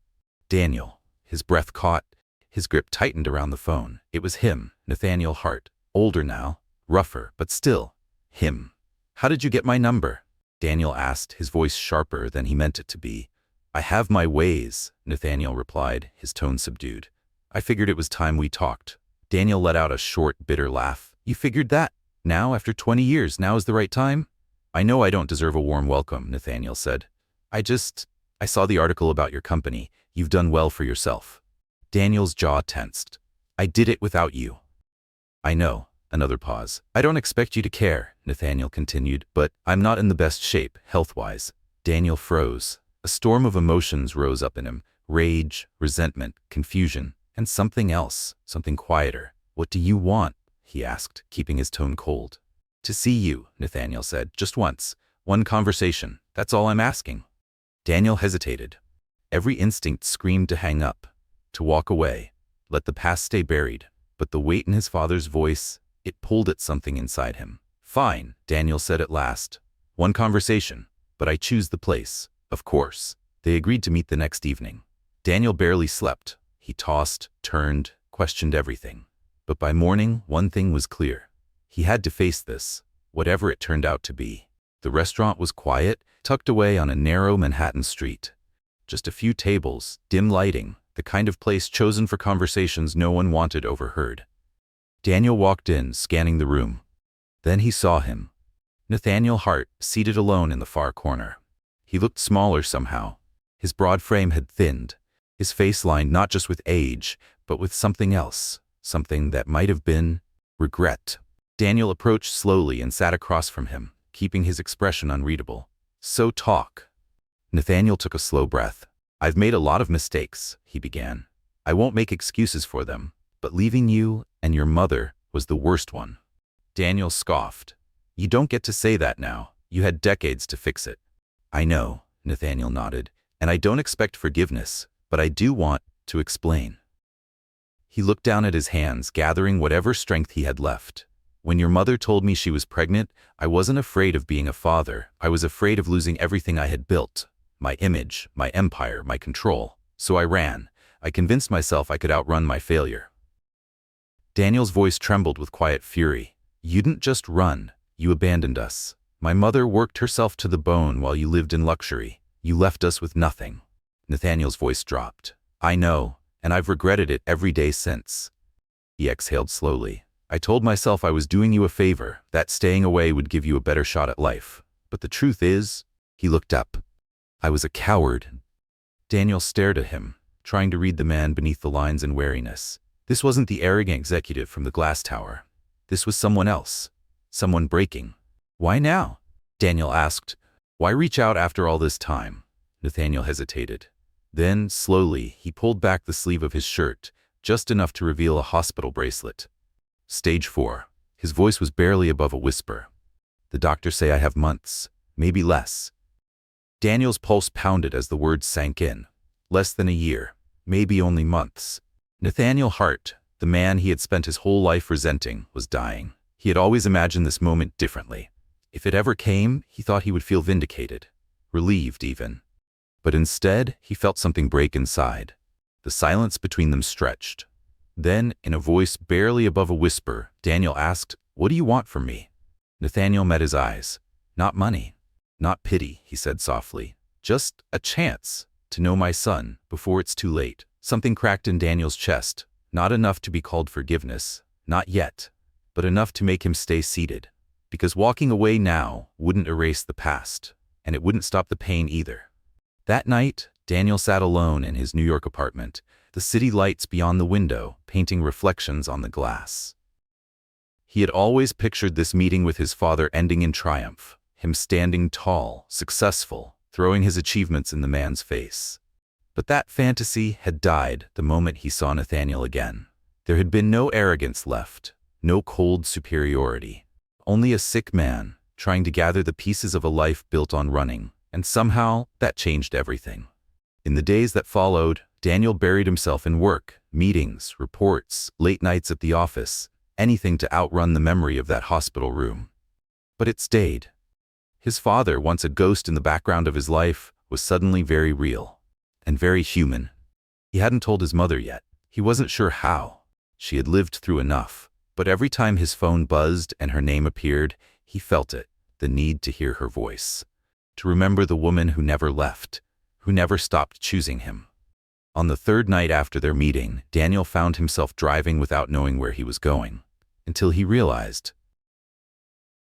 Daniel. His breath caught. His grip tightened around the phone. It was him, Nathaniel Hart. Older now, rougher, but still, him. How did you get my number? Daniel asked, his voice sharper than he meant it to be. I have my ways, Nathaniel replied, his tone subdued. I figured it was time we talked. Daniel let out a short, bitter laugh. You figured that? Now, after 20 years, now is the right time? I know I don't deserve a warm welcome, Nathaniel said. I saw the article about your company. You've done well for yourself. Daniel's jaw tensed. I did it without you. I know. Another pause. I don't expect you to care, Nathaniel continued, but I'm not in the best shape, health-wise. Daniel froze. A storm of emotions rose up in him. Rage, resentment, confusion, and something else, something quieter. What do you want? He asked, keeping his tone cold. To see you, Nathaniel said, just once. One conversation. That's all I'm asking. Daniel hesitated. Every instinct screamed to hang up, to walk away, let the past stay buried. But the weight in his father's voice, it pulled at something inside him. Fine, Daniel said at last. One conversation, but I choose the place, of course. They agreed to meet the next evening. Daniel barely slept. He tossed, turned, questioned everything. But by morning, one thing was clear. He had to face this, whatever it turned out to be. The restaurant was quiet, tucked away on a narrow Manhattan street. Just a few tables, dim lighting, the kind of place chosen for conversations no one wanted overheard. Daniel walked in, scanning the room. Then he saw him. Nathaniel Hart, seated alone in the far corner. He looked smaller somehow. His broad frame had thinned, his face lined not just with age, but with something else, something that might have been regret. Daniel approached slowly and sat across from him, keeping his expression unreadable. So talk. Nathaniel took a slow breath. I've made a lot of mistakes, he began. I won't make excuses for them, but leaving you and your mother was the worst one. Daniel scoffed. You don't get to say that now. You had decades to fix it. I know, Nathaniel nodded, and I don't expect forgiveness, but I do want to explain. He looked down at his hands, gathering whatever strength he had left. When your mother told me she was pregnant, I wasn't afraid of being a father. I was afraid of losing everything I had built. My image, my empire, my control. So I ran. I convinced myself I could outrun my failure. Daniel's voice trembled with quiet fury. You didn't just run. You abandoned us. My mother worked herself to the bone while you lived in luxury. You left us with nothing. Nathaniel's voice dropped. I know, and I've regretted it every day since. He exhaled slowly. I told myself I was doing you a favor, that staying away would give you a better shot at life. But the truth is, he looked up. I was a coward. Daniel stared at him, trying to read the man beneath the lines in wariness. This wasn't the arrogant executive from the glass tower. This was someone else. Someone breaking. Why now? Daniel asked. Why reach out after all this time? Nathaniel hesitated. Then, slowly, he pulled back the sleeve of his shirt, just enough to reveal a hospital bracelet. Stage 4. His voice was barely above a whisper. The doctors say I have months, maybe less. Daniel's pulse pounded as the words sank in. Less than a year, maybe only months. Nathaniel Hart, the man he had spent his whole life resenting, was dying. He had always imagined this moment differently. If it ever came, he thought he would feel vindicated, relieved even. But instead, he felt something break inside. The silence between them stretched. Then, in a voice barely above a whisper, Daniel asked, "What do you want from me?" Nathaniel met his eyes. "Not money, not pity," he said softly. "Just a chance to know my son before it's too late." Something cracked in Daniel's chest. Not enough to be called forgiveness, not yet, but enough to make him stay seated. Because walking away now wouldn't erase the past, and it wouldn't stop the pain either. That night, Daniel sat alone in his New York apartment, the city lights beyond the window painting reflections on the glass. He had always pictured this meeting with his father ending in triumph, him standing tall, successful, throwing his achievements in the man's face. But that fantasy had died the moment he saw Nathaniel again. There had been no arrogance left, no cold superiority. Only a sick man, trying to gather the pieces of a life built on running, and somehow that changed everything. In the days that followed, Daniel buried himself in work, meetings, reports, late nights at the office, anything to outrun the memory of that hospital room. But it stayed. His father, once a ghost in the background of his life, was suddenly very real and very human. He hadn't told his mother yet. He wasn't sure how. She had lived through enough. But every time his phone buzzed and her name appeared, he felt it, the need to hear her voice, to remember the woman who never left, who never stopped choosing him. On the third night after their meeting, Daniel found himself driving without knowing where he was going, until he realized.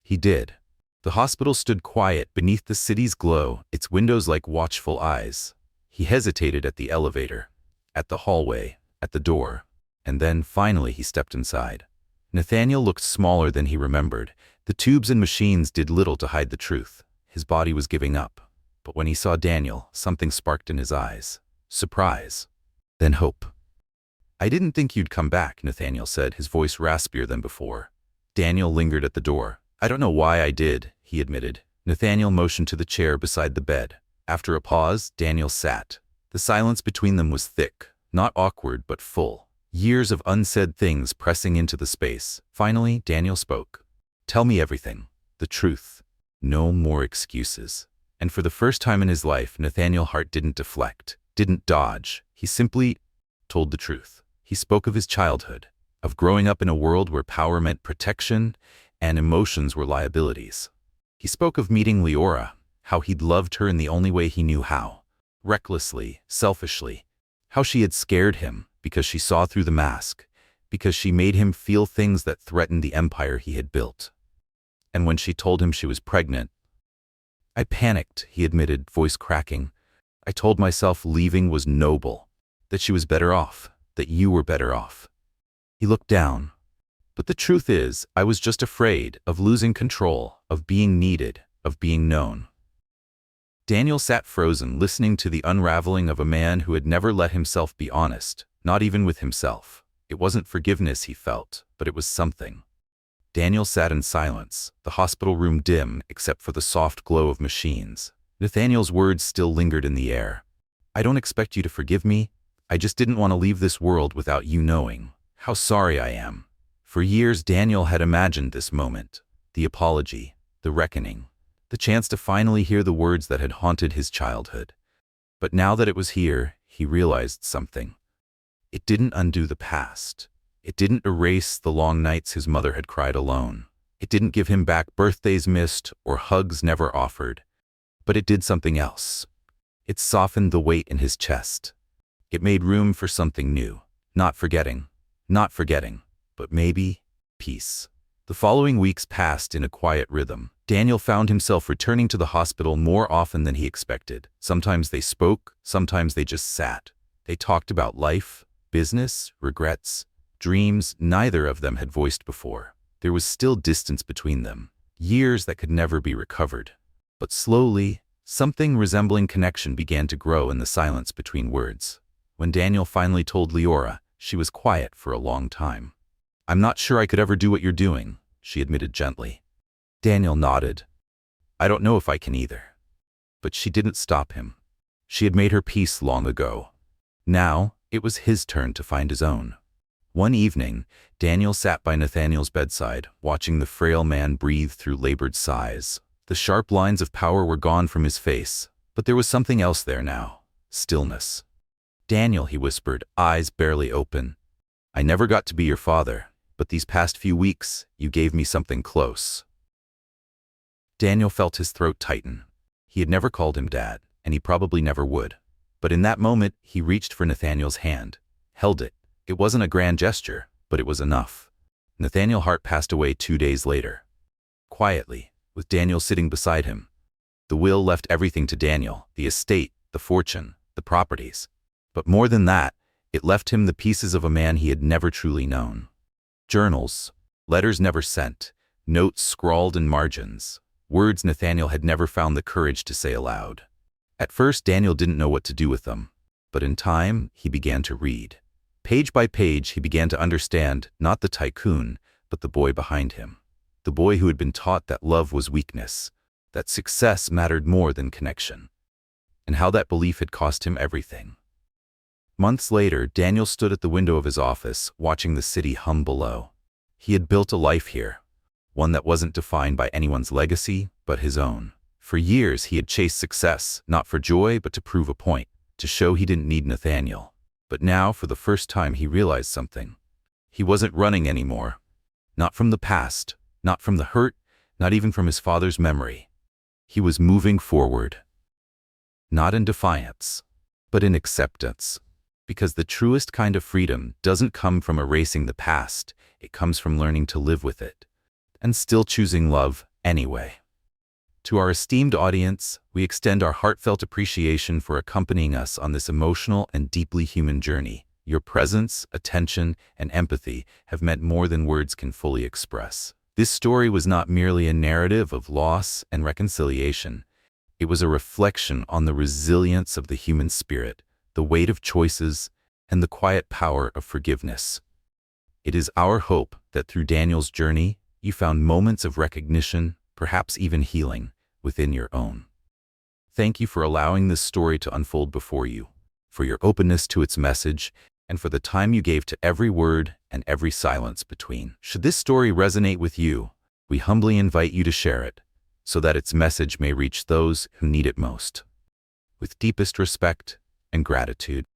He did. The hospital stood quiet beneath the city's glow, its windows like watchful eyes. He hesitated at the elevator, at the hallway, at the door, and then finally he stepped inside. Nathaniel looked smaller than he remembered. The tubes and machines did little to hide the truth. His body was giving up. But when he saw Daniel, something sparked in his eyes. Surprise. Then hope. "I didn't think you'd come back," Nathaniel said, his voice raspier than before. Daniel lingered at the door. "I don't know why I did," he admitted. Nathaniel motioned to the chair beside the bed. After a pause, Daniel sat. The silence between them was thick, not awkward but full. Years of unsaid things pressing into the space. Finally, Daniel spoke. "Tell me everything. The truth. No more excuses." And for the first time in his life, Nathaniel Hart didn't deflect, didn't dodge. He simply told the truth. He spoke of his childhood, of growing up in a world where power meant protection and emotions were liabilities. He spoke of meeting Liora, how he'd loved her in the only way he knew how, recklessly, selfishly, how she had scared him, because she saw through the mask, because she made him feel things that threatened the empire he had built. And when she told him she was pregnant, "I panicked," he admitted, voice cracking. "I told myself leaving was noble, that she was better off, that you were better off." He looked down. "But the truth is, I was just afraid of losing control, of being needed, of being known." Daniel sat frozen, listening to the unraveling of a man who had never let himself be honest. Not even with himself. It wasn't forgiveness he felt, but it was something. Daniel sat in silence, the hospital room dim except for the soft glow of machines. Nathaniel's words still lingered in the air. "I don't expect you to forgive me. I just didn't want to leave this world without you knowing how sorry I am." For years, Daniel had imagined this moment, the apology, the reckoning, the chance to finally hear the words that had haunted his childhood. But now that it was here, he realized something. It didn't undo the past. It didn't erase the long nights his mother had cried alone. It didn't give him back birthdays missed or hugs never offered. But it did something else. It softened the weight in his chest. It made room for something new. Not forgetting, but maybe peace. The following weeks passed in a quiet rhythm. Daniel found himself returning to the hospital more often than he expected. Sometimes they spoke, sometimes they just sat. They talked about life, business, regrets, dreams neither of them had voiced before. There was still distance between them, years that could never be recovered. But slowly, something resembling connection began to grow in the silence between words. When Daniel finally told Liora, she was quiet for a long time. "I'm not sure I could ever do what you're doing," she admitted gently. Daniel nodded. "I don't know if I can either. But she didn't stop him. She had made her peace long ago. Now, it was his turn to find his own. One evening, Daniel sat by Nathaniel's bedside, watching the frail man breathe through labored sighs. The sharp lines of power were gone from his face, but there was something else there now. Stillness. "Daniel," he whispered, eyes barely open. "I never got to be your father, but these past few weeks, you gave me something close." Daniel felt his throat tighten. He had never called him Dad, and he probably never would. But in that moment, he reached for Nathaniel's hand, held it. It wasn't a grand gesture, but it was enough. Nathaniel Hart passed away 2 days later. Quietly, with Daniel sitting beside him. The will left everything to Daniel, the estate, the fortune, the properties. But more than that, it left him the pieces of a man he had never truly known. Journals, letters never sent, notes scrawled in margins, words Nathaniel had never found the courage to say aloud. At first, Daniel didn't know what to do with them, but in time, he began to read. Page by page, he began to understand not the tycoon, but the boy behind him. The boy who had been taught that love was weakness, that success mattered more than connection, and how that belief had cost him everything. Months later, Daniel stood at the window of his office, watching the city hum below. He had built a life here, one that wasn't defined by anyone's legacy, but his own. For years, he had chased success, not for joy, but to prove a point, to show he didn't need Nathaniel. But now, for the first time, he realized something. He wasn't running anymore. Not from the past, not from the hurt, not even from his father's memory. He was moving forward. Not in defiance, but in acceptance. Because the truest kind of freedom doesn't come from erasing the past, it comes from learning to live with it, and still choosing love anyway. To our esteemed audience, we extend our heartfelt appreciation for accompanying us on this emotional and deeply human journey. Your presence, attention, and empathy have meant more than words can fully express. This story was not merely a narrative of loss and reconciliation. It was a reflection on the resilience of the human spirit, the weight of choices, and the quiet power of forgiveness. It is our hope that through Daniel's journey, you found moments of recognition, perhaps even healing, within your own. Thank you for allowing this story to unfold before you, for your openness to its message, and for the time you gave to every word and every silence between. Should this story resonate with you, we humbly invite you to share it, so that its message may reach those who need it most. With deepest respect and gratitude.